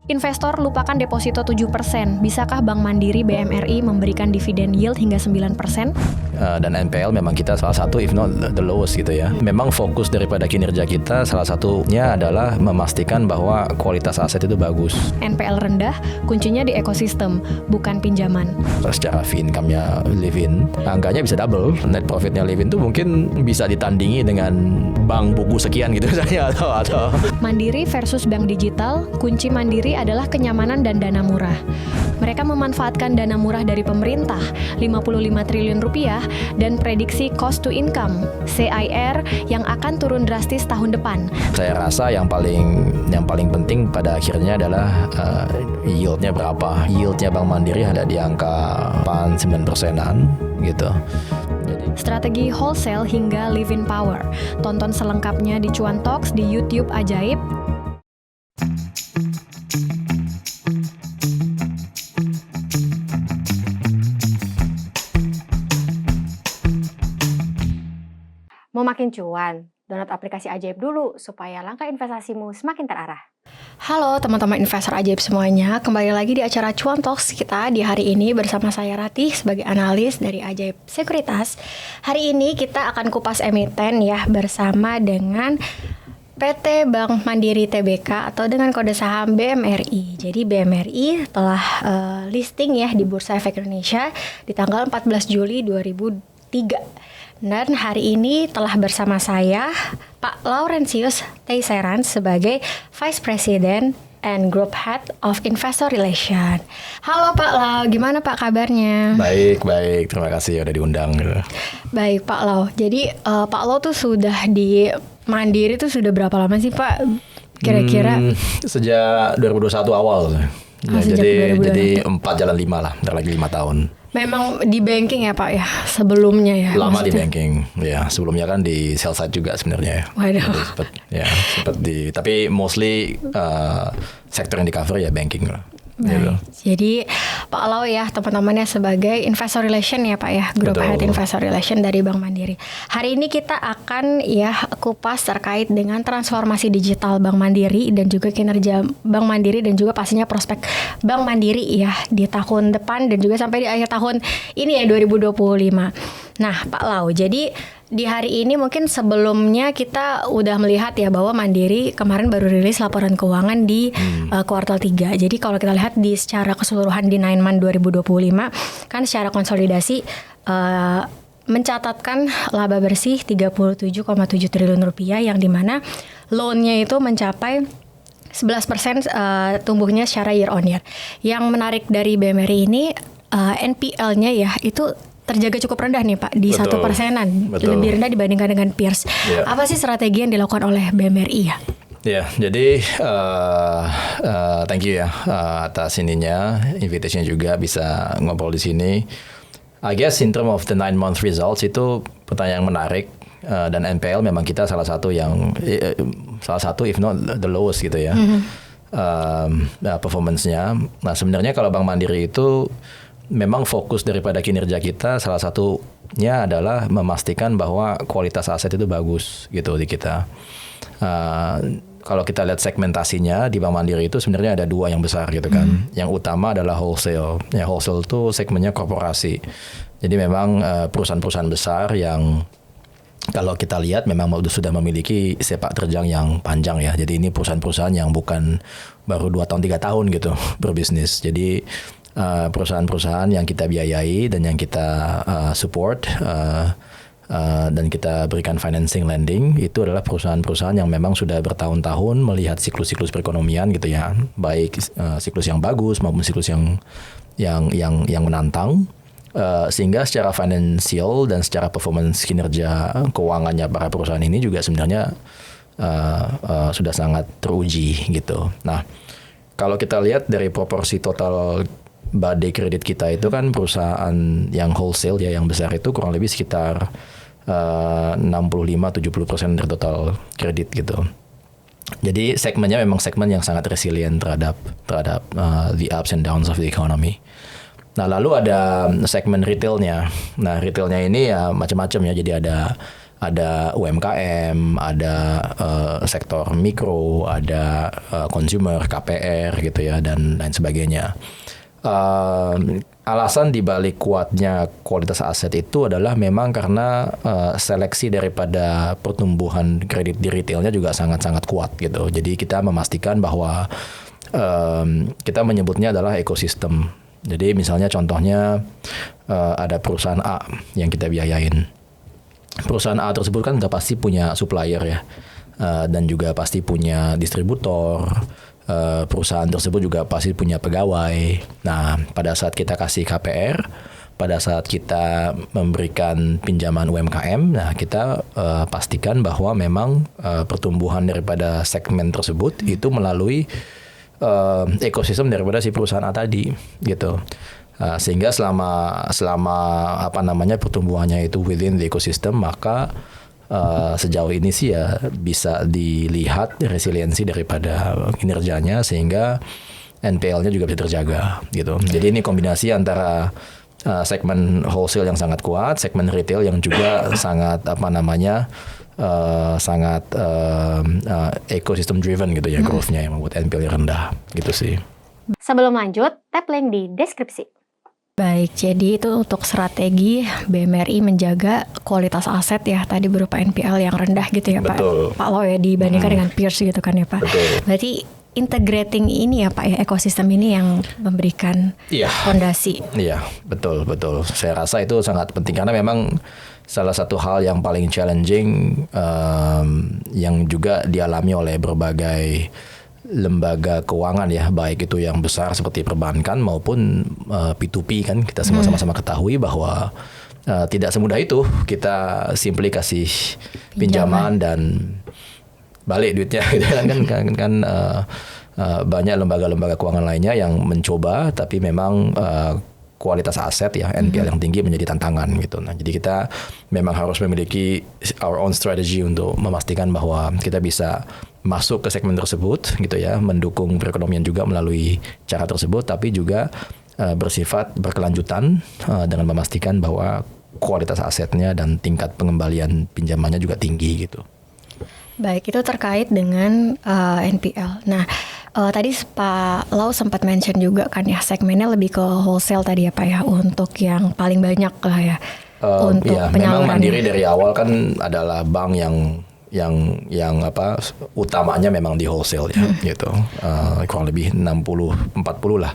Investor lupakan deposito 7%. Bisakah Bank Mandiri BMRI memberikan dividen yield hingga 9%? Dan NPL memang kita salah satu if not the lowest gitu ya. Memang fokus daripada kinerja kita salah satunya adalah memastikan bahwa kualitas aset itu bagus. NPL rendah, kuncinya di ekosistem, bukan pinjaman. Secara fee income-nya Livin, angkanya bisa double. Net profit-nya Livin tuh mungkin bisa ditandingi dengan bank buku sekian gitu misalnya atau Mandiri versus bank digital, kunci Mandiri adalah kenyamanan dan dana murah. Mereka memanfaatkan dana murah dari pemerintah, 55 triliun rupiah, dan prediksi cost to income, CIR, yang akan turun drastis tahun depan. Saya rasa yang paling penting pada akhirnya adalah yieldnya berapa. Yieldnya Bank Mandiri ada di angka 9%-an gitu. Strategi wholesale hingga live-in power. Tonton selengkapnya di Cuan Talks di YouTube Ajaib. Mau makin cuan? Download aplikasi Ajaib dulu supaya langkah investasimu semakin terarah. Halo teman-teman investor ajaib semuanya, kembali lagi di acara Cuan Talks kita di hari ini bersama saya Ratih sebagai analis dari Ajaib Sekuritas. Hari ini kita akan kupas emiten ya bersama dengan PT Bank Mandiri Tbk atau dengan kode saham BMRI. Jadi BMRI telah listing ya di Bursa Efek Indonesia di tanggal 14 Juli 2003. Dan hari ini telah bersama saya Pak Laurentius Teiseran sebagai Vice President and Group Head of Investor Relation. Halo Pak Lau, gimana Pak kabarnya? Baik, terima kasih udah diundang. Baik Pak Lau, jadi Pak Lau tuh sudah di Mandiri tuh sudah berapa lama sih Pak? Kira-kira? Sejak 2021 awal. Jadi 4 jalan 5 lah, udah lagi 5 tahun. Memang di banking ya Pak ya sebelumnya ya? Lama maksudnya? Di banking, ya sebelumnya kan di sell side juga sebenarnya ya. Waduh. Sempat di, tapi mostly sektor yang di cover ya banking lah. Gitu. Jadi Pak Lau ya teman-temannya sebagai Investor Relation ya Pak ya, Group Head Investor Relation dari Bank Mandiri. Hari ini kita akan ya kupas terkait dengan transformasi digital Bank Mandiri dan juga kinerja Bank Mandiri dan juga pastinya prospek Bank Mandiri ya di tahun depan dan juga sampai di akhir tahun ini ya 2025. Nah Pak Lau, jadi di hari ini mungkin sebelumnya kita udah melihat ya bahwa Mandiri kemarin baru rilis laporan keuangan di kuartal 3. Jadi kalau kita lihat di secara keseluruhan di 9 month 2025 kan secara konsolidasi mencatatkan laba bersih 37,7 triliun rupiah yang dimana loan-nya itu mencapai 11% tumbuhnya secara year on year. Yang menarik dari BMRI ini NPL-nya ya itu terjaga cukup rendah nih Pak di 1%-an, lebih rendah dibandingkan dengan peers. Apa sih strategi yang dilakukan oleh BMRI ya? Ya, jadi thank you ya atas ininya, invitation juga bisa ngobrol di sini. I guess in terms of the 9 month results itu pertanyaan yang menarik dan NPL memang kita salah satu if not the lowest gitu ya performance-nya. Nah sebenarnya kalau Bank Mandiri itu memang fokus daripada kinerja kita salah satunya adalah memastikan bahwa kualitas aset itu bagus gitu di kita. Kalau kita lihat segmentasinya di Bank Mandiri itu sebenarnya ada 2 yang besar gitu kan. Yang utama adalah wholesale. Ya wholesale itu segmennya korporasi. Jadi memang perusahaan-perusahaan besar yang kalau kita lihat memang sudah memiliki sepak terjang yang panjang ya. Jadi ini perusahaan-perusahaan yang bukan baru 2 tahun 3 tahun gitu berbisnis. Jadi perusahaan-perusahaan yang kita biayai dan yang kita support dan kita berikan financing lending itu adalah perusahaan-perusahaan yang memang sudah bertahun-tahun melihat siklus-siklus perekonomian gitu ya, baik siklus yang bagus maupun siklus yang menantang, sehingga secara finansial dan secara performance kinerja keuangannya para perusahaan ini juga sebenarnya sudah sangat teruji gitu. Nah kalau kita lihat dari proporsi total badai kredit kita itu kan perusahaan yang wholesale ya yang besar itu kurang lebih sekitar 65-70% dari total kredit gitu. Jadi segmennya memang segmen yang sangat resilient terhadap the ups and downs of the economy. Nah lalu ada segmen retailnya. Nah retailnya ini ya macam-macam ya. Jadi ada ada UMKM, ada sektor mikro, ada consumer, KPR gitu ya, dan lain sebagainya. Alasan dibalik kuatnya kualitas aset itu adalah memang karena seleksi daripada pertumbuhan kredit di retailnya juga sangat-sangat kuat gitu. Jadi kita memastikan bahwa kita menyebutnya adalah ekosistem. Jadi misalnya contohnya ada perusahaan A yang kita biayain. Perusahaan A tersebut kan udah pasti punya supplier ya, dan juga pasti punya distributor. Perusahaan tersebut juga pasti punya pegawai. Nah, pada saat kita kasih KPR, pada saat kita memberikan pinjaman UMKM, nah kita pastikan bahwa memang pertumbuhan daripada segmen tersebut itu melalui ekosistem daripada si perusahaan A tadi, gitu. Sehingga selama pertumbuhannya itu within the ecosystem, maka sejauh ini sih ya bisa dilihat resiliensi daripada kinerjanya, sehingga NPL-nya juga bisa terjaga gitu. Jadi ini kombinasi antara segmen wholesale yang sangat kuat, segmen retail yang juga sangat ecosystem driven gitu ya, growth-nya yang membuat NPL-nya rendah gitu sih. Sebelum lanjut, tap link di deskripsi. Baik, jadi itu untuk strategi BMRI menjaga kualitas aset ya, tadi berupa NPL yang rendah gitu ya. Betul. Pak Lau ya, dibandingkan dengan peers gitu kan ya Pak. Betul. Berarti integrating ini ya Pak ya, ekosistem ini yang memberikan fondasi. Iya, betul. Saya rasa itu sangat penting karena memang salah satu hal yang paling challenging yang juga dialami oleh berbagai lembaga keuangan ya, baik itu yang besar seperti perbankan maupun P2P kan, kita semua sama-sama ketahui bahwa tidak semudah itu kita simply kasih pinjaman dan balik duitnya gitu kan banyak lembaga-lembaga keuangan lainnya yang mencoba, tapi memang kualitas aset ya, NPL yang tinggi menjadi tantangan gitu. Nah, jadi kita memang harus memiliki our own strategy untuk memastikan bahwa kita bisa masuk ke segmen tersebut gitu ya, mendukung perekonomian juga melalui cara tersebut, tapi juga bersifat berkelanjutan dengan memastikan bahwa kualitas asetnya dan tingkat pengembalian pinjamannya juga tinggi gitu. Baik, itu terkait dengan NPL. Nah, tadi Pak Lau sempat mention juga kan ya, segmennya lebih ke wholesale tadi ya Pak ya, untuk yang paling banyak lah ya, untuk ya, memang Mandiri dari awal kan adalah bank yang utamanya memang di wholesale ya, gitu. Kurang lebih 60-40 lah,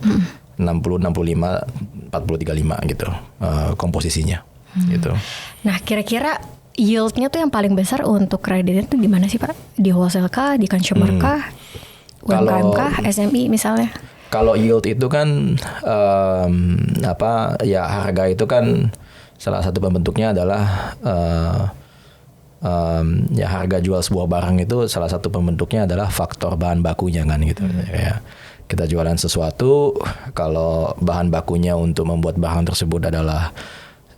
60-65, 40-35 gitu komposisinya, gitu. Nah, kira-kira yield-nya tuh yang paling besar untuk kreditnya tuh di mana sih Pak? Di wholesale kah, di consumer kah, UMKM kah, SMI misalnya? Kalau yield itu kan harga itu kan salah satu pembentuknya adalah harga jual sebuah barang itu salah satu pembentuknya adalah faktor bahan bakunya kan gitu. Ya. Kita jualan sesuatu, kalau bahan bakunya untuk membuat barang tersebut adalah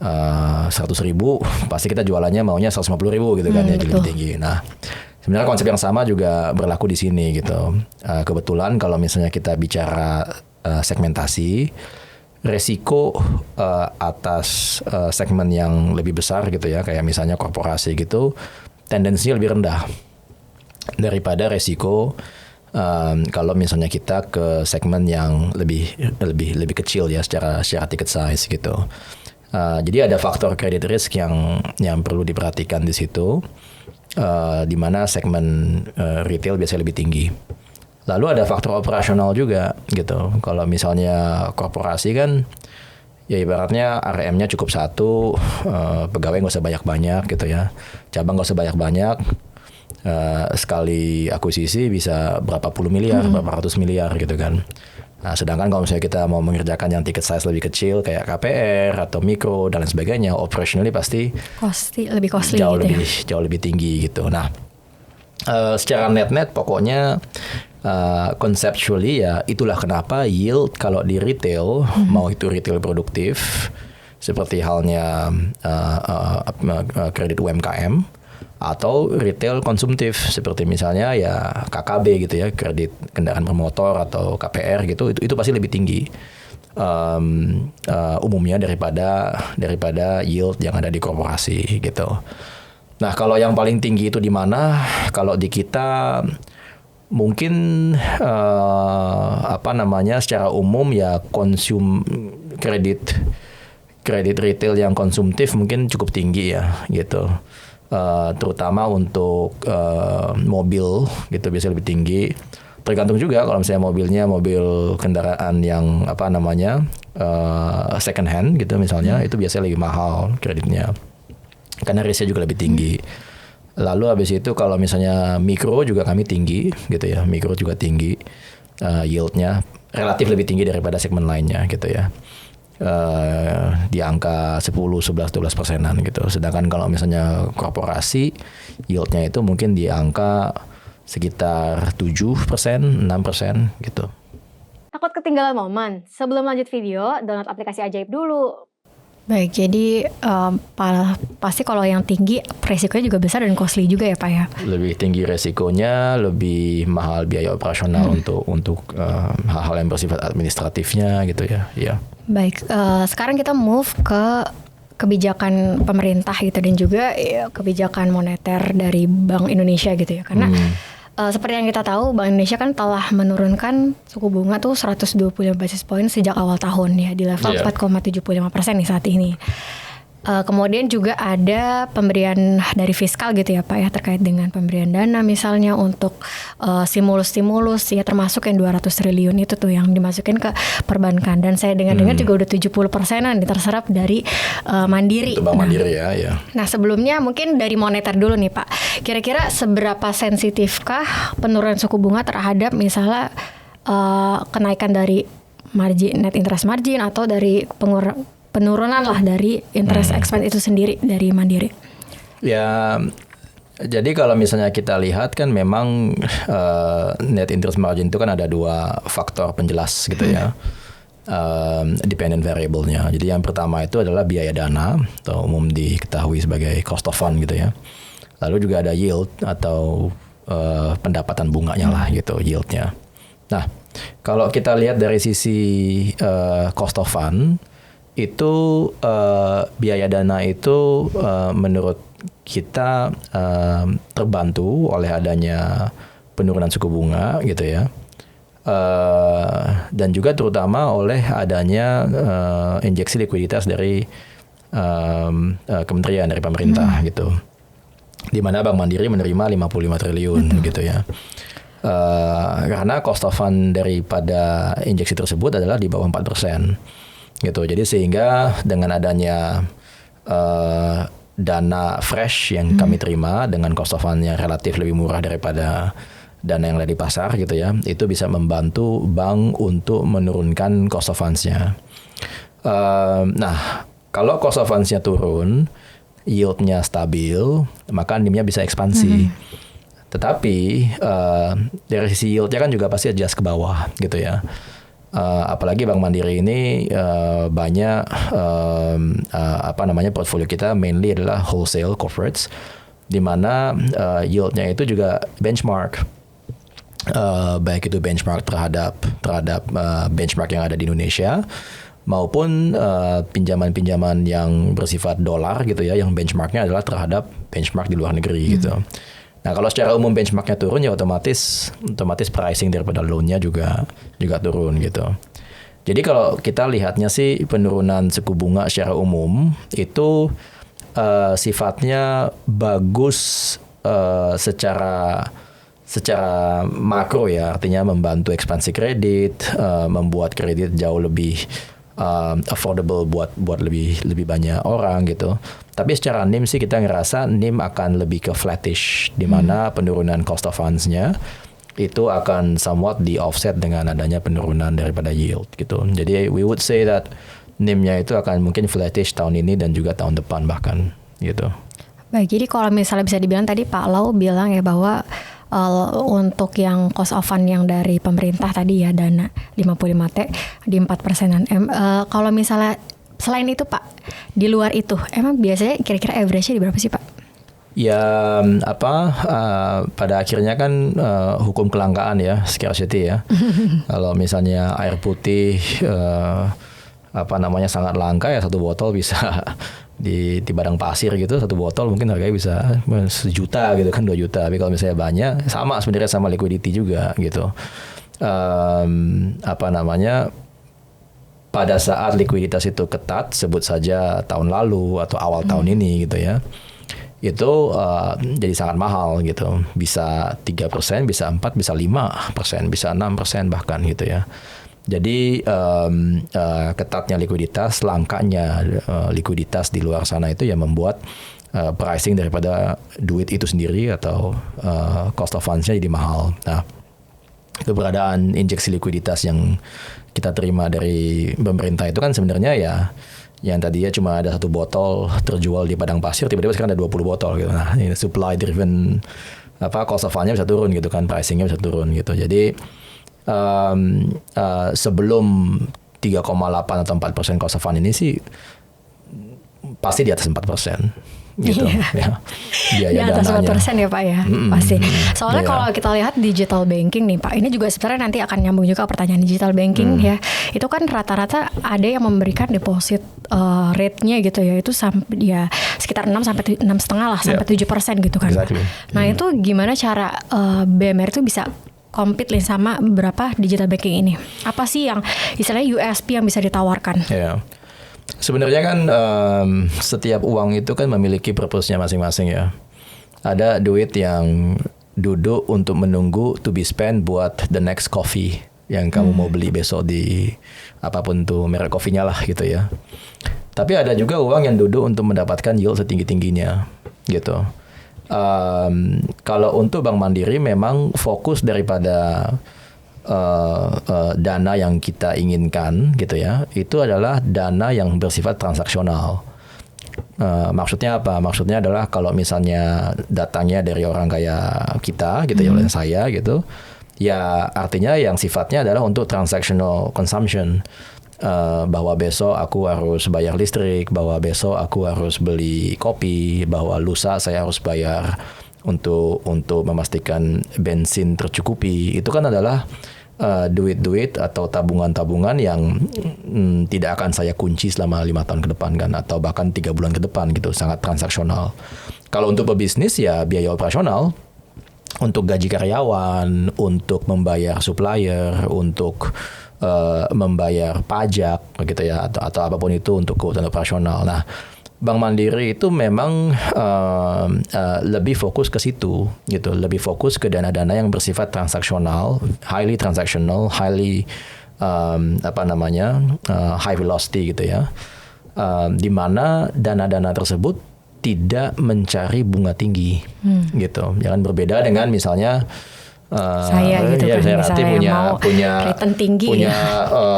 100.000, pasti kita jualannya maunya 150.000 gitu kan ya, jadi lebih tinggi. Nah, sebenarnya konsep yang sama juga berlaku di sini gitu. Kebetulan kalau misalnya kita bicara segmentasi, resiko atas segmen yang lebih besar gitu ya, kayak misalnya korporasi gitu, tendensinya lebih rendah daripada resiko kalau misalnya kita ke segmen yang lebih kecil ya, secara ticket size gitu. Jadi ada faktor credit risk yang perlu diperhatikan di situ, di mana segmen retail biasanya lebih tinggi. Lalu ada faktor operasional juga gitu. Kalau misalnya korporasi kan, ya ibaratnya RM-nya cukup satu, pegawai nggak usah banyak-banyak gitu ya, cabang nggak usah banyak-banyak, sekali akuisisi bisa berapa puluh miliar, berapa ratus miliar gitu kan. Nah, sedangkan kalau misalnya kita mau mengerjakan yang ticket size lebih kecil kayak KPR atau mikro dan lain sebagainya, operationally pasti lebih costly jauh lebih tinggi gitu. Nah, secara net pokoknya conceptually ya itulah kenapa yield kalau di retail, mau itu retail produktif seperti halnya kredit UMKM, atau retail konsumtif seperti misalnya ya KKB gitu ya, kredit kendaraan bermotor atau KPR gitu, itu pasti lebih tinggi umumnya daripada yield yang ada di korporasi gitu. Nah, kalau yang paling tinggi itu di mana? Kalau di kita mungkin secara umum ya kredit retail yang konsumtif mungkin cukup tinggi ya gitu. Terutama untuk mobil gitu biasanya lebih tinggi. Tergantung juga kalau misalnya mobilnya mobil kendaraan yang second hand gitu misalnya, itu biasanya lebih mahal kreditnya karena risknya juga lebih tinggi. Lalu habis itu kalau misalnya mikro juga kami tinggi gitu ya, mikro juga tinggi, yieldnya relatif lebih tinggi daripada segmen lainnya gitu ya. Di angka 10, 11, 12% gitu. Sedangkan kalau misalnya korporasi, yieldnya itu mungkin di angka sekitar 7%, 6% gitu. Takut ketinggalan momen? Sebelum lanjut video, download aplikasi Ajaib dulu. Baik, jadi pasti kalau yang tinggi resikonya juga besar dan costly juga ya Pak ya? Lebih tinggi resikonya, lebih mahal biaya operasional untuk hal-hal yang bersifat administratifnya gitu ya. Ya. Baik, sekarang kita move ke kebijakan pemerintah gitu dan juga kebijakan moneter dari Bank Indonesia gitu ya. Karena seperti yang kita tahu, Bank Indonesia kan telah menurunkan suku bunga tuh 125 basis point sejak awal tahun ya, di level 4,75% nih saat ini. Kemudian juga ada pemberian dari fiskal gitu ya Pak ya, terkait dengan pemberian dana misalnya untuk stimulus-stimulus ya, termasuk yang 200 triliun itu tuh yang dimasukin ke perbankan. Dan saya dengar-dengar juga udah 70%-an terserap dari Mandiri. Itu Bank Mandiri ya. Nah sebelumnya mungkin dari moneter dulu nih Pak, kira-kira seberapa sensitifkah penurunan suku bunga terhadap misalnya kenaikan dari net interest margin atau dari penurunan lah dari interest expense itu sendiri dari Mandiri? Ya, jadi kalau misalnya kita lihat kan memang net interest margin itu kan ada dua faktor penjelas gitu ya, dependent variable-nya. Jadi yang pertama itu adalah biaya dana atau umum diketahui sebagai cost of fund gitu ya. Lalu juga ada yield atau pendapatan bunganya lah gitu, yieldnya. Nah, kalau kita lihat dari sisi cost of fund, itu biaya dana itu menurut kita terbantu oleh adanya penurunan suku bunga gitu ya, dan juga terutama oleh adanya injeksi likuiditas dari kementerian, dari pemerintah gitu, di mana Bank Mandiri menerima 55 triliun gitu ya. Karena cost of fund daripada injeksi tersebut adalah di bawah 4%. Gitu. Jadi sehingga dengan adanya dana fresh yang kami terima dengan cost of fund yang relatif lebih murah daripada dana yang ada di pasar gitu ya, itu bisa membantu bank untuk menurunkan cost of funds-nya. Nah, kalau cost of funds-nya turun, yield-nya stabil, maka NIM-nya bisa ekspansi. Tetapi dari sisi yield-nya kan juga pasti adjust ke bawah gitu ya. Apalagi Bank Mandiri ini banyak portfolio kita mainly adalah wholesale corporates, di mana yieldnya itu juga benchmark, baik itu benchmark terhadap benchmark yang ada di Indonesia maupun pinjaman-pinjaman yang bersifat dolar gitu ya, yang benchmarknya adalah terhadap benchmark di luar negeri gitu. Nah, kalau secara umum benchmarknya turun ya otomatis pricing daripada loan-nya juga turun gitu. Jadi kalau kita lihatnya sih penurunan suku bunga secara umum itu sifatnya bagus secara makro ya, artinya membantu ekspansi kredit, membuat kredit jauh lebih affordable buat lebih banyak orang gitu. Tapi secara NIM sih kita ngerasa NIM akan lebih ke flattish, di mana penurunan cost of funds-nya itu akan somewhat di offset dengan adanya penurunan daripada yield gitu. Jadi we would say that NIM-nya itu akan mungkin flattish tahun ini dan juga tahun depan bahkan gitu. Baik, jadi kalau misalnya bisa dibilang tadi Pak Lau bilang ya bahwa untuk yang cost of fund yang dari pemerintah tadi ya, dana 55T di 4%. Kalau misalnya selain itu Pak, di luar itu emang biasanya kira-kira average-nya di berapa sih Pak? Ya pada akhirnya kan hukum kelangkaan ya, scarcity ya. Kalau misalnya air putih sangat langka ya, satu botol bisa di padang pasir gitu, satu botol mungkin harganya bisa 1 juta gitu kan, 2 juta. Tapi kalau misalnya banyak, sama sebenarnya sama liquidity juga gitu. Pada saat likuiditas itu ketat, sebut saja tahun lalu atau awal tahun ini gitu ya, itu jadi sangat mahal gitu. Bisa 3%, bisa 4%, bisa 5%, bisa 6% bahkan gitu ya. Jadi ketatnya likuiditas, langkanya likuiditas di luar sana itu yang membuat pricing daripada duit itu sendiri atau cost of funds-nya jadi mahal. Nah, keberadaan injeksi likuiditas yang kita terima dari pemerintah itu kan sebenarnya ya, yang tadinya cuma ada 1 botol terjual di padang pasir, tiba-tiba sekarang ada 20 botol gitu. Nah, ini supply driven, cost of fund-nya bisa turun gitu kan, pricing-nya bisa turun gitu. Jadi sebelum 3,8 atau 4% cost of fund ini sih pasti di atas 4%. Gitu ya. Biaya di atas 4% ya Pak ya, pasti. Soalnya kalau kita lihat digital banking nih Pak, ini juga sebenarnya nanti akan nyambung juga pertanyaan digital banking ya. Itu kan rata-rata ada yang memberikan deposit rate-nya gitu ya, itu sampai sekitar 6 sampai 6,5 lah, sampai 7% gitu kan. Exactly. Nah itu gimana cara BMR itu bisa compete sama berapa digital banking ini? Apa sih yang istilahnya USP yang bisa ditawarkan? Yeah. Sebenarnya kan setiap uang itu kan memiliki purpose-nya masing-masing ya. Ada duit yang duduk untuk menunggu to be spent buat the next coffee yang kamu mau beli besok di apapun tuh merek kopinya lah gitu ya. Tapi ada juga uang yang duduk untuk mendapatkan yield setinggi-tingginya gitu. Kalau untuk Bank Mandiri memang fokus daripada dana yang kita inginkan gitu ya, itu adalah dana yang bersifat transaksional. Maksudnya apa? Maksudnya adalah kalau misalnya datangnya dari orang kayak kita gitu ya, oleh saya gitu, ya artinya yang sifatnya adalah untuk transactional consumption. Bahwa besok aku harus bayar listrik, bahwa besok aku harus beli kopi, bahwa lusa saya harus bayar untuk memastikan bensin tercukupi. Itu kan adalah duit-duit atau tabungan-tabungan yang tidak akan saya kunci selama 5 tahun ke depan kan, atau bahkan 3 bulan ke depan gitu, sangat transaksional. Kalau untuk pebisnis ya biaya operasional, untuk gaji karyawan, untuk membayar supplier, untuk membayar pajak gitu ya, atau apapun itu untuk kebutuhan operasional. Nah, Bank Mandiri itu memang lebih fokus ke situ gitu, lebih fokus ke dana-dana yang bersifat transaksional, highly transactional, highly high velocity gitu ya, di mana dana-dana tersebut tidak mencari bunga tinggi gitu. Jangan berbeda dengan misalnya saya gitu ya, kan, misalnya punya return tinggi, punya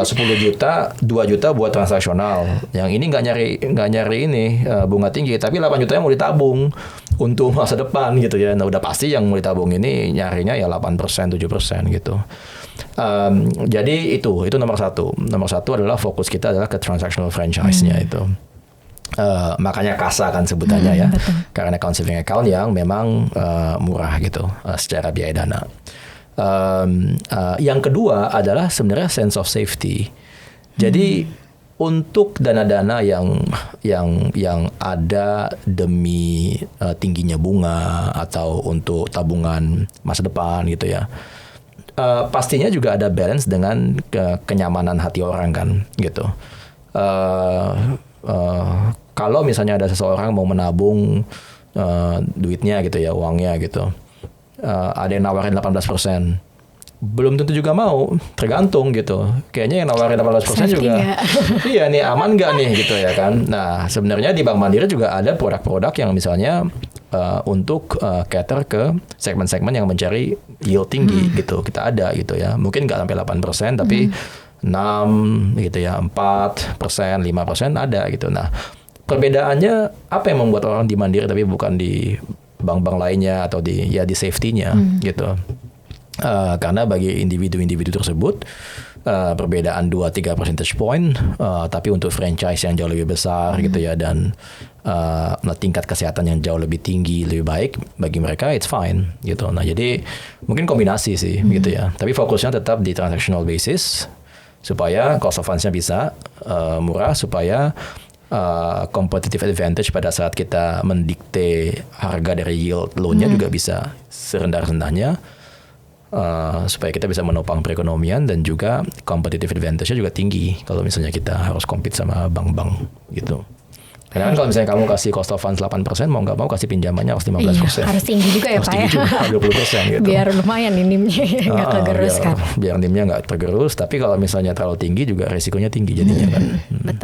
10 juta, 2 juta buat transaksional. Yang ini nggak nyari ini bunga tinggi, tapi 8 juta yang mau ditabung untuk masa depan gitu ya. Nah, udah pasti yang mau ditabung ini nyarinya ya 8%, 7% gitu. Jadi itu nomor satu. Nomor satu adalah fokus kita adalah ke transactional franchise-nya itu. Makanya KASA kan sebutannya ya, betul. karena account saving account yang memang murah gitu secara biaya dana. Yang kedua adalah sebenarnya sense of safety. Jadi untuk dana-dana yang ada demi tingginya bunga atau untuk tabungan masa depan gitu ya, pastinya juga ada balance dengan kenyamanan hati orang kan gitu. Kalau misalnya ada seseorang mau menabung duitnya gitu ya, uangnya gitu, ada yang nawarin 18%, belum tentu juga mau, tergantung gitu. Kayaknya yang nawarin 18% juga, iya nih aman nggak nih gitu ya kan. Nah sebenarnya di Bank Mandiri juga ada produk-produk yang misalnya untuk cater ke segmen-segmen yang mencari yield tinggi gitu, kita ada gitu ya. Mungkin nggak sampai 8%, tapi 6 gitu ya, 4%, 5% ada gitu. Nah, perbedaannya apa yang membuat orang di Mandiri tapi bukan di bank-bank lainnya atau di safety-nya gitu. Karena bagi individu-individu tersebut perbedaan 2-3 percentage point, tapi untuk franchise yang jauh lebih besar gitu ya, dan tingkat kesehatan yang jauh lebih tinggi, lebih baik bagi mereka, it's fine gitu. Nah, jadi mungkin kombinasi sih gitu ya. Tapi fokusnya tetap di transactional basis supaya cost of funds-nya bisa murah, supaya competitive advantage pada saat kita mendikte harga dari yield loan-nya juga bisa serendah-rendahnya, supaya kita bisa menopang perekonomian dan juga competitive advantage-nya juga tinggi kalau misalnya kita harus compete sama bank-bank gitu. Karena kan kalau misalnya kamu kasih cost of funds 8%, mau nggak mau kasih pinjamannya harus 15%. Iya, harus tinggi juga ya harus Pak tinggi ya. juga, 20% gitu. Biar lumayan nih NIM-nya nggak kegerus kan. Biar NIM-nya nggak tergerus, tapi kalau misalnya terlalu tinggi juga resikonya tinggi jadinya kan.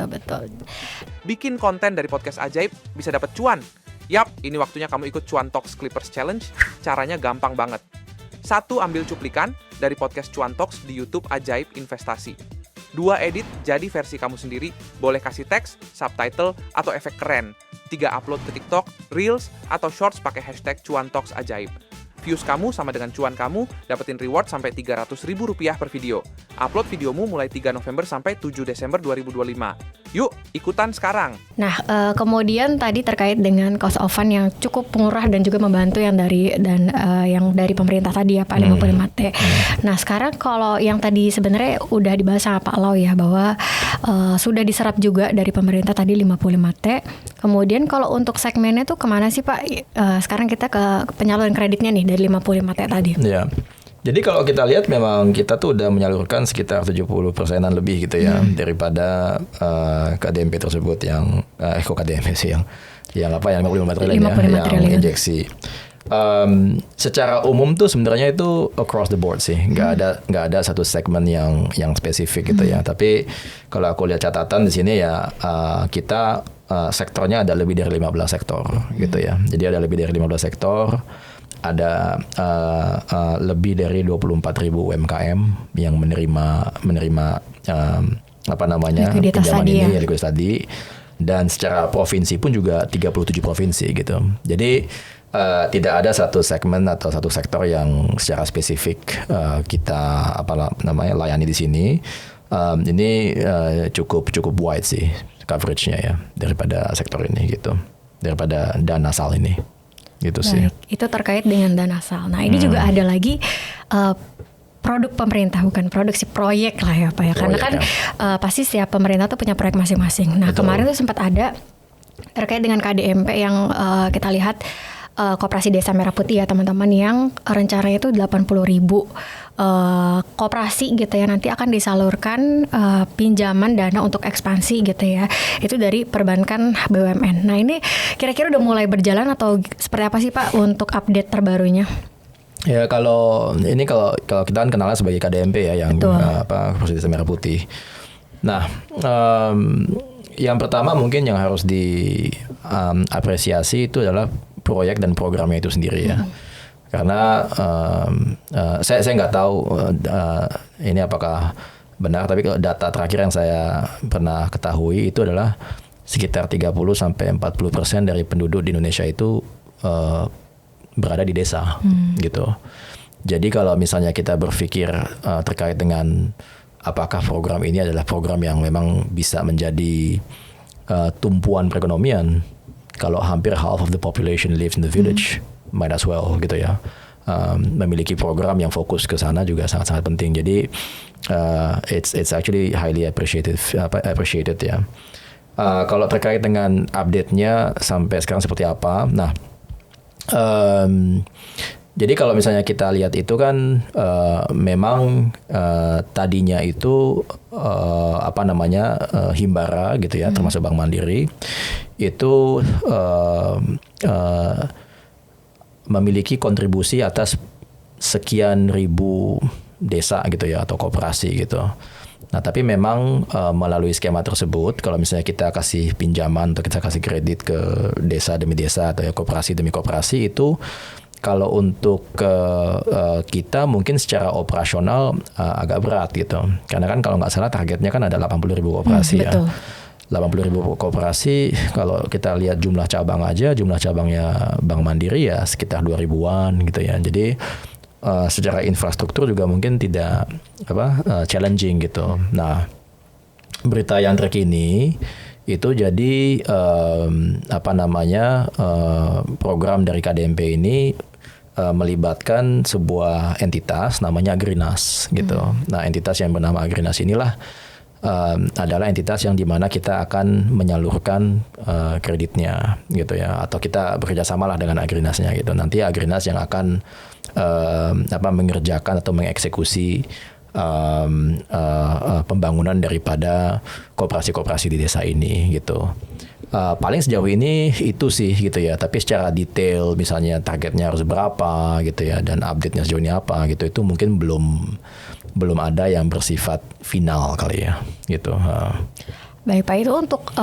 Betul. Bikin konten dari podcast Ajaib bisa dapat cuan. Yap, ini waktunya kamu ikut Cuan Talks Clippers Challenge. Caranya gampang banget. 1. Ambil cuplikan dari podcast Cuan Talks di YouTube Ajaib Investasi. 2. Edit jadi versi kamu sendiri, boleh kasih teks, subtitle, atau efek keren. 3. Upload ke TikTok, Reels, atau Shorts pakai hashtag Cuan Talks Ajaib. Views kamu sama dengan cuan kamu, dapetin reward sampai Rp300.000 per video. Upload videomu mulai 3 November sampai 7 Desember 2025. Yuk, ikutan sekarang! Nah, kemudian tadi terkait dengan cost of fund yang cukup murah dan juga membantu yang dari pemerintah tadi ya Pak, 55T. Nah, sekarang kalau yang tadi sebenarnya udah dibahas sama Pak Lau ya, bahwa sudah diserap juga dari pemerintah tadi 55T. Kemudian kalau untuk segmennya tuh kemana sih Pak? Sekarang kita ke penyaluran kreditnya nih dari 55T tadi. Ya. Jadi kalau kita lihat memang kita tuh udah menyalurkan sekitar 70%-an lebih gitu ya daripada KDMP tersebut yang kok KDMP sih yang 55 triliun yang injeksi. Secara umum tuh sebenarnya itu across the board sih, nggak ada satu segmen yang spesifik gitu ya. Tapi kalau aku lihat catatan di sini ya kita sektornya ada lebih dari 15 sektor gitu ya. Jadi ada lebih dari 15 sektor. Ada lebih dari 24.000 UMKM yang menerima likuiditas pinjaman tadi ini, ya. likuiditas tadi, dan secara provinsi pun juga 37 provinsi gitu. Jadi tidak ada satu segmen atau satu sektor yang secara spesifik kita layani di sini. Ini cukup wide sih coveragenya ya daripada sektor ini gitu, daripada dana sal ini. Gitu sih. Itu terkait dengan dana sal. Nah ini juga ada lagi produk pemerintah, bukan produksi proyek lah ya Pak ya. Karena kan pasti setiap pemerintah tuh punya proyek masing-masing. Nah kemarin tuh sempat ada terkait dengan KDMP yang kita lihat Koperasi Desa Merah Putih ya teman-teman, yang rencananya itu 80.000 koperasi gitu ya nanti akan disalurkan pinjaman dana untuk ekspansi gitu ya, itu dari perbankan BUMN. Nah ini kira-kira udah mulai berjalan atau seperti apa sih Pak untuk update terbarunya? Ya kalau kita kan kenalnya sebagai KDMP ya yang Koperasi Desa Merah Putih. Nah yang pertama mungkin yang harus diapresiasi itu adalah proyek dan programnya itu sendiri ya. Karena saya nggak tahu ini apakah benar, tapi kalau data terakhir yang saya pernah ketahui itu adalah sekitar 30-40% dari penduduk di Indonesia itu berada di desa gitu. Jadi kalau misalnya kita berpikir terkait dengan apakah program ini adalah program yang memang bisa menjadi tumpuan perekonomian, kalau hampir half of the population lives in the village, might as well gitu ya. Memiliki program yang fokus ke sana juga sangat-sangat penting. Jadi it's actually highly appreciated ya. Kalau terkait dengan update-nya sampai sekarang seperti apa? Nah, jadi kalau misalnya kita lihat itu kan memang tadinya itu Himbara gitu ya, termasuk Bank Mandiri itu memiliki kontribusi atas sekian ribu desa gitu ya atau koperasi gitu. Nah tapi memang melalui skema tersebut, kalau misalnya kita kasih pinjaman atau kita kasih kredit ke desa demi desa atau ya koperasi demi koperasi, itu kalau untuk kita mungkin secara operasional agak berat gitu. Karena kan kalau nggak salah targetnya kan ada 80.000 koperasi ya. Betul. 80.000 koperasi, kalau kita lihat jumlah cabang aja, jumlah cabangnya Bank Mandiri ya sekitar 2.000-an gitu ya. Jadi secara infrastruktur juga mungkin tidak challenging gitu. Nah, berita yang terkini itu jadi program dari KDMP ini melibatkan sebuah entitas namanya Agrinas gitu. Nah, entitas yang bernama Agrinas inilah adalah entitas yang dimana kita akan menyalurkan kreditnya gitu ya, atau kita bekerjasama lah dengan Agrinasnya gitu. Nanti Agrinas yang akan mengerjakan atau mengeksekusi pembangunan daripada koperasi-koperasi di desa ini gitu. Paling sejauh ini itu sih gitu ya, tapi secara detail misalnya targetnya harus berapa gitu ya, dan update-nya sejauh ini apa gitu, itu mungkin belum ada yang bersifat final kali ya gitu. Baik Pak, itu untuk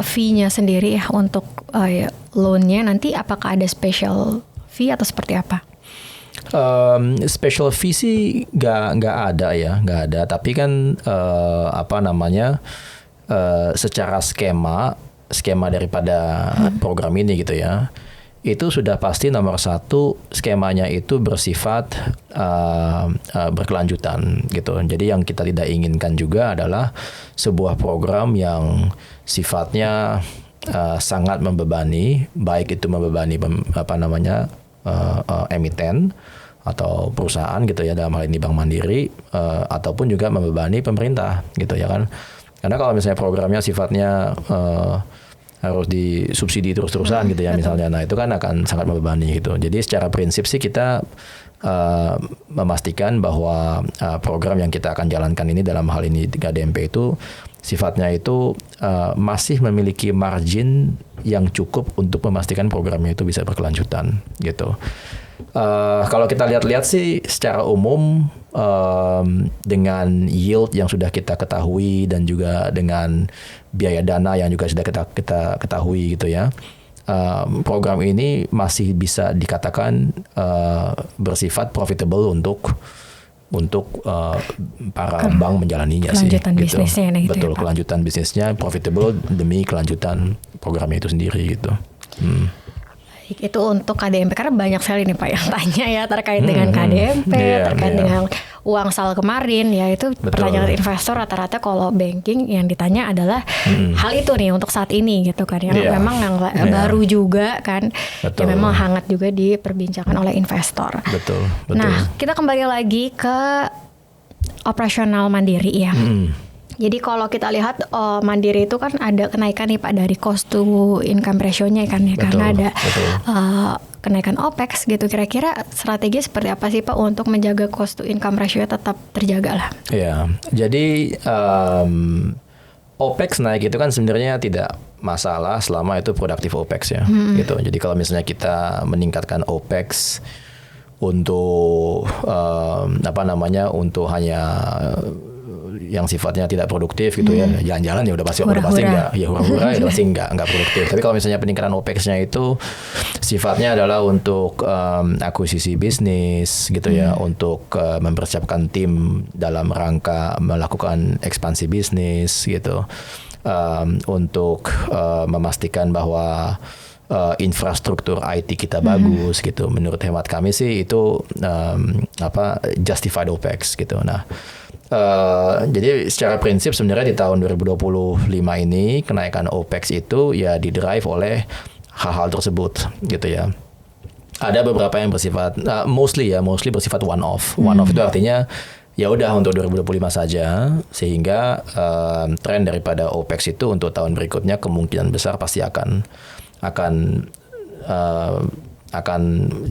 fee-nya sendiri ya, untuk loan-nya nanti apakah ada special fee atau seperti apa? Special fee sih nggak ada ya, nggak ada. Tapi kan secara skema daripada program ini gitu ya, itu sudah pasti nomor satu, skemanya itu bersifat berkelanjutan gitu. Jadi yang kita tidak inginkan juga adalah sebuah program yang sifatnya sangat membebani, baik itu membebani emiten atau perusahaan gitu ya, dalam hal ini Bank Mandiri, ataupun juga membebani pemerintah gitu ya kan. Karena kalau misalnya programnya sifatnya harus disubsidi terus-terusan gitu ya misalnya, nah itu kan akan sangat membebani gitu. Jadi secara prinsip sih kita memastikan bahwa program yang kita akan jalankan ini, dalam hal ini 3DMP itu sifatnya itu masih memiliki margin yang cukup untuk memastikan programnya itu bisa berkelanjutan gitu. Kalau kita lihat-lihat sih secara umum dengan yield yang sudah kita ketahui dan juga dengan biaya dana yang juga sudah kita ketahui gitu ya, program ini masih bisa dikatakan bersifat profitable untuk para bank menjalaninya sih. Kelanjutan gitu. Bisnisnya gitu. Betul, ya, Pak. kelanjutan bisnisnya profitable demi kelanjutan programnya itu sendiri gitu. Itu untuk KDMP, karena banyak sekali nih Pak yang tanya ya terkait dengan KDMP, terkait dengan uang sal kemarin ya, itu pertanyaan investor rata-rata kalau banking yang ditanya adalah hal itu nih untuk saat ini gitu kan, yang memang yang baru juga kan, yang memang hangat juga diperbincangkan oleh investor. Betul. Nah, kita kembali lagi ke operasional Mandiri ya. Jadi kalau kita lihat Mandiri itu kan ada kenaikan nih Pak dari cost to income ratio-nya kan ya, karena ada kenaikan OPEX gitu. Kira-kira strategi seperti apa sih Pak untuk menjaga cost to income ratio tetap terjaga lah? Ya, jadi OPEX naik itu kan sebenarnya tidak masalah selama itu produktif OPEX ya, gitu. Jadi kalau misalnya kita meningkatkan OPEX untuk untuk hanya yang sifatnya tidak produktif gitu ya, jalan-jalan ya udah pasti enggak, ya hura-hura ya udah pasti enggak produktif. Tapi kalau misalnya peningkatan OPEX-nya itu sifatnya adalah untuk akuisisi bisnis gitu ya, untuk mempersiapkan tim dalam rangka melakukan ekspansi bisnis gitu, untuk memastikan bahwa infrastruktur IT kita bagus gitu. Menurut hemat kami sih itu justified OPEX gitu. Nah, jadi secara prinsip sebenarnya di tahun 2025 ini kenaikan OPEX itu ya didrive oleh hal-hal tersebut gitu ya. Ada beberapa yang bersifat mostly bersifat one off. One off itu artinya ya udah untuk 2025 saja, sehingga tren daripada OPEX itu untuk tahun berikutnya kemungkinan besar pasti akan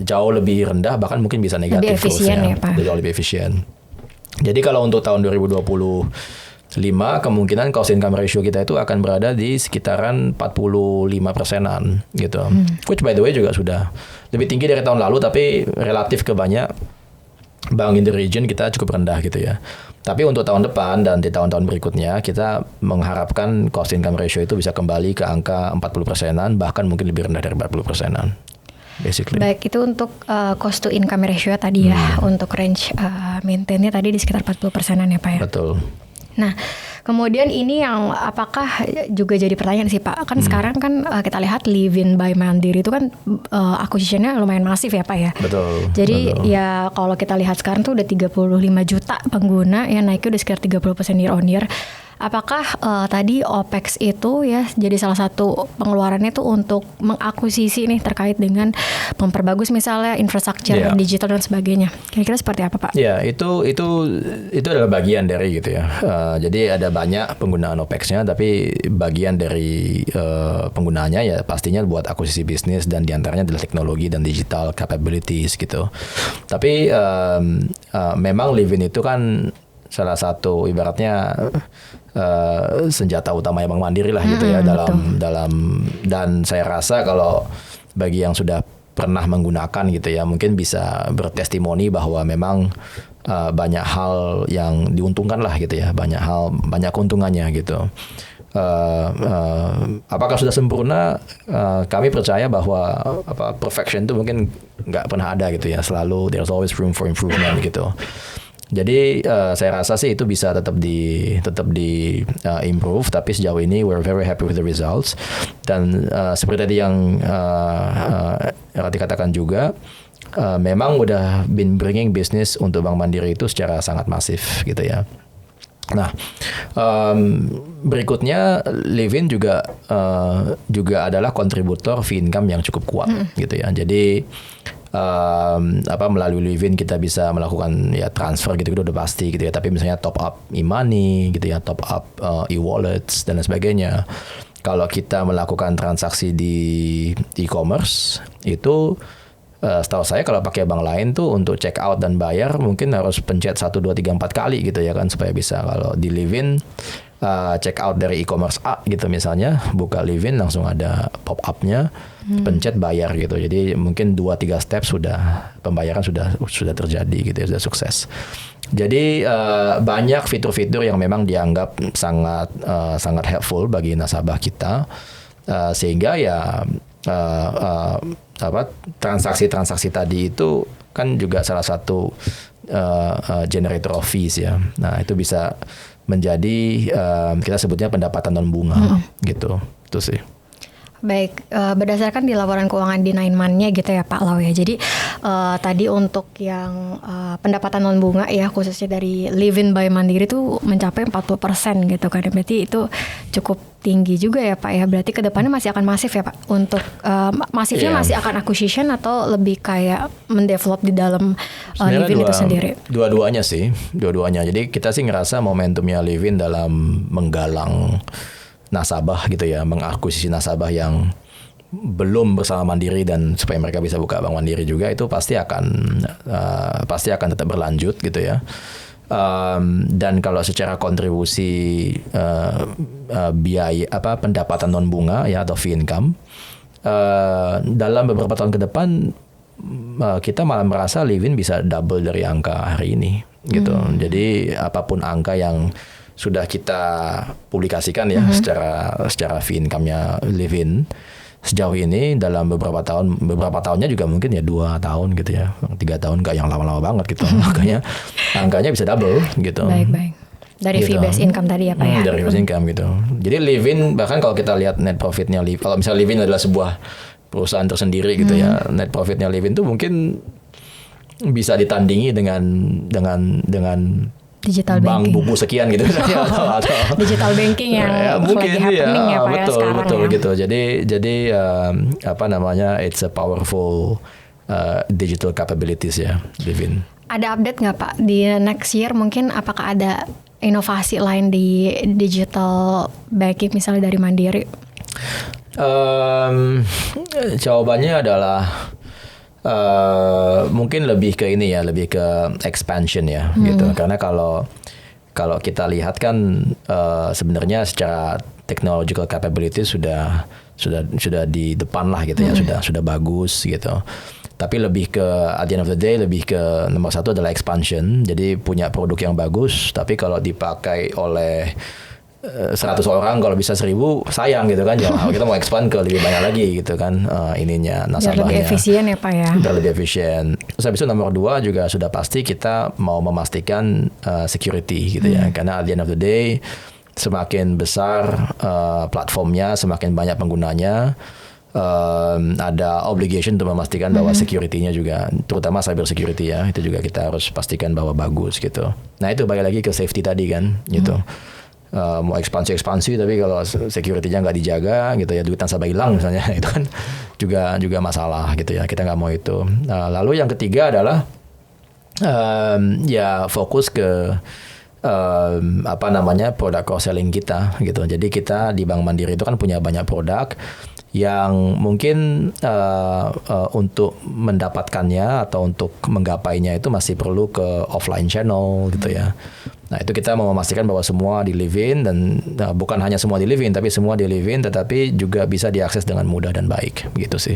jauh lebih rendah, bahkan mungkin bisa negatif, lebih efisien ya Pak. Jauh lebih efisien. Jadi kalau untuk tahun 2025 kemungkinan cost income ratio kita itu akan berada di sekitaran 45%-an gitu. Which by the way juga sudah lebih tinggi dari tahun lalu, tapi relatif ke banyak bank in the region kita cukup rendah gitu ya. Tapi untuk tahun depan dan di tahun-tahun berikutnya kita mengharapkan cost income ratio itu bisa kembali ke angka 40%-an, bahkan mungkin lebih rendah dari 40%-an. Basically. Baik, itu untuk cost to income ratio tadi ya, untuk range maintain-nya tadi di sekitar 40%-an ya Pak ya. Betul. Nah, kemudian ini yang apakah juga jadi pertanyaan sih Pak, kan sekarang kan kita lihat Livin by Mandiri itu kan acquisition-nya lumayan masif ya Pak ya. Betul. Jadi ya kalau kita lihat sekarang tuh udah 35 juta pengguna, ya naiknya udah sekitar 30% year on year. Apakah tadi OPEX itu ya jadi salah satu pengeluarannya itu untuk mengakuisisi nih terkait dengan memperbagus misalnya infrastruktur digital dan sebagainya. Kira-kira seperti apa, Pak? Ya, itu adalah bagian dari gitu ya. Jadi ada banyak penggunaan OPEX-nya, tapi bagian dari penggunaannya ya pastinya buat akuisisi bisnis, dan diantaranya adalah teknologi dan digital capabilities gitu. Tapi memang Livin itu kan salah satu ibaratnya senjata utama Bank Mandiri lah gitu ya dalam dan saya rasa kalau bagi yang sudah pernah menggunakan gitu ya mungkin bisa bertestimoni bahwa memang banyak hal yang diuntungkan lah gitu ya, banyak keuntungannya gitu. Apakah sudah sempurna? Kami percaya bahwa perfection itu mungkin nggak pernah ada gitu ya, selalu there's always room for improvement gitu. Jadi saya rasa sih itu bisa tetap di improve, tapi sejauh ini we're very happy with the results. Dan seperti tadi yang Rati katakan juga, memang udah been bringing business untuk Bank Mandiri itu secara sangat masif gitu ya. Nah, berikutnya Livin juga adalah kontributor fee income yang cukup kuat gitu ya. Jadi melalui Livin kita bisa melakukan ya transfer gitu udah pasti gitu ya. Tapi misalnya top up e-money gitu ya, top up e-wallets dan sebagainya. Kalau kita melakukan transaksi di e-commerce itu setahu saya kalau pakai bank lain tuh untuk check out dan bayar mungkin harus pencet 1, 2, 3, 4 kali gitu ya kan supaya bisa. Kalau di Livin check out dari e-commerce A gitu misalnya, buka Livin langsung ada pop up-nya, pencet bayar gitu. Jadi mungkin 2-3 step sudah pembayaran sudah terjadi gitu ya, sudah sukses. Jadi banyak fitur-fitur yang memang dianggap sangat helpful bagi nasabah kita, sehingga ya transaksi tadi itu kan juga salah satu generator of fees ya. Nah itu bisa menjadi kita sebutnya pendapatan non bunga gitu. Itu sih. Baik, berdasarkan di laporan keuangan di 9 month-nya gitu ya Pak Lau ya. Jadi tadi untuk yang pendapatan non bunga ya khususnya dari Livin by Mandiri itu mencapai 40% gitu kan. Berarti itu cukup tinggi juga ya Pak ya. Berarti kedepannya masih akan masif ya Pak. Untuk masifnya masih akan acquisition atau lebih kayak mendevelop di dalam Livin itu sendiri? Dua-duanya sih, dua-duanya. Jadi kita sih ngerasa momentumnya Livin dalam menggalang nasabah gitu ya, mengakuisisi nasabah yang belum bersama Mandiri dan supaya mereka bisa buka Bank Mandiri juga, itu pasti akan tetap berlanjut gitu ya. Dan kalau secara kontribusi biaya pendapatan non bunga ya atau fee income dalam beberapa tahun ke depan kita malah merasa Livin bisa double dari angka hari ini gitu. Jadi apapun angka yang sudah kita publikasikan ya secara fee income-nya Livin sejauh ini dalam beberapa tahunnya juga mungkin ya 2 tahun gitu ya, 3 tahun nggak yang lama-lama banget gitu. Makanya angkanya bisa double gitu. Baik. Dari gitu. fee based income tadi ya Pak ya. Dari fee based income gitu. Jadi Livin bahkan kalau kita lihat net profitnya kalau misalnya Livin adalah sebuah perusahaan tersendiri gitu ya, net profitnya Livin tuh mungkin bisa ditandingi dengan digital bank banking. buku sekian gitu atau digital banking yang mungkin lagi happening ya Pak ya sekarang betul ya. gitu. Jadi it's a powerful digital capabilities ya Livin. Ada update nggak Pak di next year mungkin apakah ada inovasi lain di digital banking misalnya dari Mandiri? Jawabannya adalah mungkin lebih ke ini ya, lebih ke expansion ya gitu. Karena kalau kita lihat kan sebenarnya secara technological capability sudah di depan lah gitu ya, sudah bagus gitu. Tapi lebih ke at the end of the day lebih ke nomor 1 adalah expansion. Jadi punya produk yang bagus, tapi kalau dipakai oleh 100 orang kalau bisa 1000 sayang gitu kan. Jangan kita mau expand ke lebih banyak lagi gitu kan ininya nasabahnya. Biar lebih efisien ya Pak ya. Biar lebih efisien. Terus habis itu nomor 2 juga sudah pasti kita mau memastikan security gitu ya. Karena at the end of the day semakin besar platformnya, semakin banyak penggunanya, ada obligation untuk memastikan bahwa security-nya juga, terutama cyber security ya, itu juga kita harus pastikan bahwa bagus gitu. Nah itu balik lagi ke safety tadi kan gitu. mau ekspansi tapi kalau security-nya nggak dijaga gitu ya, duit nasabah hilang misalnya, itu kan juga masalah gitu ya, kita nggak mau itu. Lalu yang ketiga adalah ya fokus ke produk cross selling kita gitu. Jadi kita di Bank Mandiri itu kan punya banyak produk yang mungkin untuk mendapatkannya atau untuk menggapainya itu masih perlu ke offline channel gitu ya. Nah itu kita mau memastikan bahwa semua di live in, dan bukan hanya semua di live in tapi semua di live in tetapi juga bisa diakses dengan mudah dan baik begitu sih.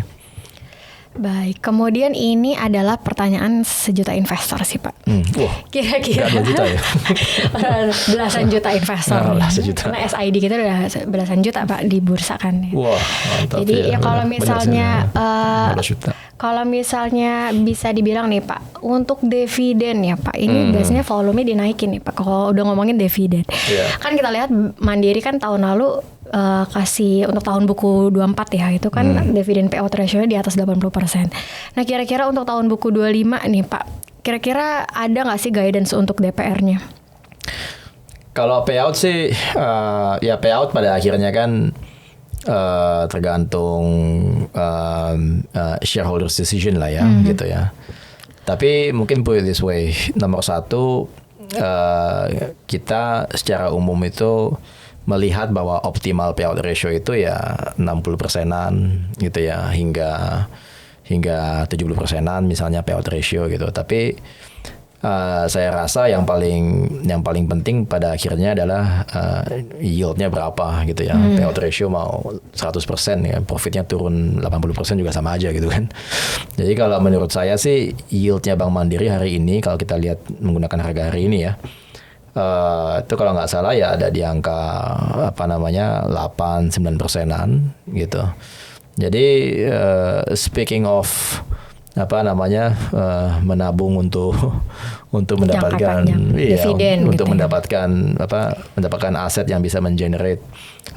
Baik, kemudian ini adalah pertanyaan sejuta investor sih Pak. Wah, kira-kira 2 juta ya? belasan juta investor. Sejuta. Karena SID kita udah belasan juta Pak di bursa kan. Wah, mantap. Jadi ya kalau misalnya juta. Kalau misalnya bisa dibilang nih Pak, untuk dividen ya Pak, ini biasanya volume dinaikin nih Pak. Kalau udah ngomongin dividen, kan kita lihat Mandiri kan tahun lalu kasih untuk tahun buku 24 ya, itu kan dividen payout ratio-nya di atas 80%. Nah kira-kira untuk tahun buku 25 nih Pak, kira-kira ada nggak sih guidance untuk DPR-nya? Kalau payout sih, ya payout pada akhirnya kan tergantung shareholders decision lah ya, gitu ya. Tapi mungkin put it this way, nomor satu kita secara umum itu melihat bahwa optimal payout ratio itu ya 60%-an gitu ya, hingga 70%-an misalnya payout ratio gitu. Tapi saya rasa yang paling penting pada akhirnya adalah yieldnya berapa gitu ya. Payout ratio mau 100% ya, profitnya turun 80% juga sama aja gitu kan. Jadi kalau menurut saya sih yieldnya Bank Mandiri hari ini, kalau kita lihat menggunakan harga hari ini ya, itu kalau nggak salah ya ada di angka 8-9%-an gitu. Jadi speaking of menabung untuk mendapatkan dividen untuk gitu mendapatkan aset yang bisa mengenerate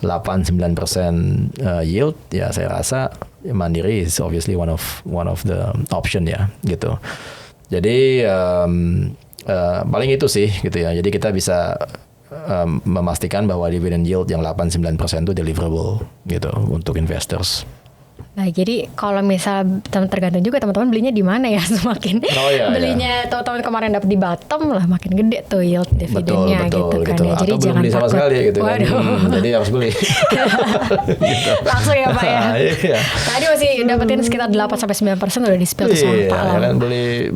8-9% yield, ya saya rasa Mandiri is obviously one of the option ya gitu. Jadi paling itu sih gitu ya. Jadi kita bisa memastikan bahwa dividend yield yang 8-9% itu deliverable gitu untuk investors. Nah, jadi kalau misal tergantung juga teman-teman belinya di mana ya, semakin belinya teman-teman kemarin dapat di bottom lah, makin gede tuh yield dividennya gitu kan ya. Jadi atau jangan belum beli sama takut. sekali gitu kan. Jadi harus beli. Gitu. Langsung ya Pak ya. Iya. Tadi masih dapetin sekitar 8-9% udah di-spill ke sama Pak Lau. Kan beli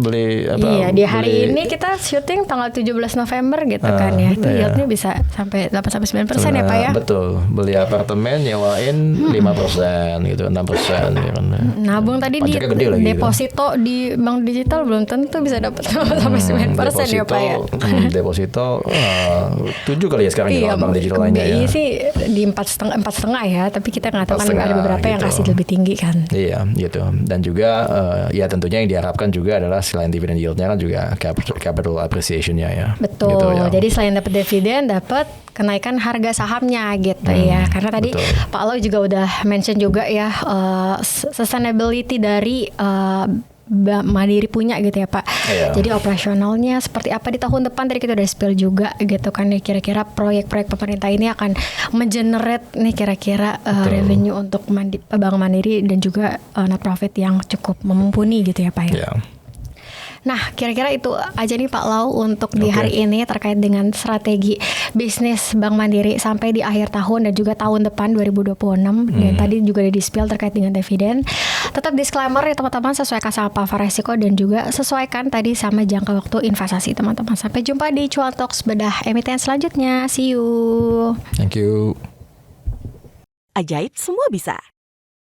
Iya, di hari ini kita syuting tanggal 17 November gitu kan ya. Itu yieldnya bisa sampai 8-9% ya Pak ya. Betul. Beli apartemen nyewain 5% gitu, 6%. Nabung tadi di deposito gitu. Di bank digital belum tentu bisa dapat sampai 9% ya Pak ya. Deposito 7 kali ya sekarang kalau bank digital lainnya ya. BI sih di 4,5 ya, tapi kita nggak tahu kan ada beberapa gitu yang kasih lebih tinggi kan. Iya gitu. Dan juga ya tentunya yang diharapkan juga adalah selain dividend yieldnya kan juga capital appreciation-nya ya. Betul. Gitu, ya. Jadi selain dapat dividen, dapat kenaikan harga sahamnya gitu ya. Karena tadi Pak Lau juga udah mention juga ya sustainability dari Mandiri punya gitu ya Pak. Iya. Jadi operasionalnya seperti apa di tahun depan, tadi kita udah spill juga gitu kan ya. Kira-kira proyek-proyek pemerintah ini akan mengenerate nih kira-kira revenue untuk Bank Mandiri dan juga net profit yang cukup mumpuni gitu ya Pak ya. Iya. Nah, kira-kira itu aja nih Pak Lau untuk di hari ini terkait dengan strategi bisnis Bank Mandiri sampai di akhir tahun dan juga tahun depan 2026. Dan tadi juga ada di-spill terkait dengan dividen. Tetap disclaimer ya teman-teman, sesuaikan sama paparan risiko dan juga sesuaikan tadi sama jangka waktu investasi teman-teman. Sampai jumpa di Cuan Talks bedah emiten selanjutnya. See you. Thank you. Ajaib semua bisa.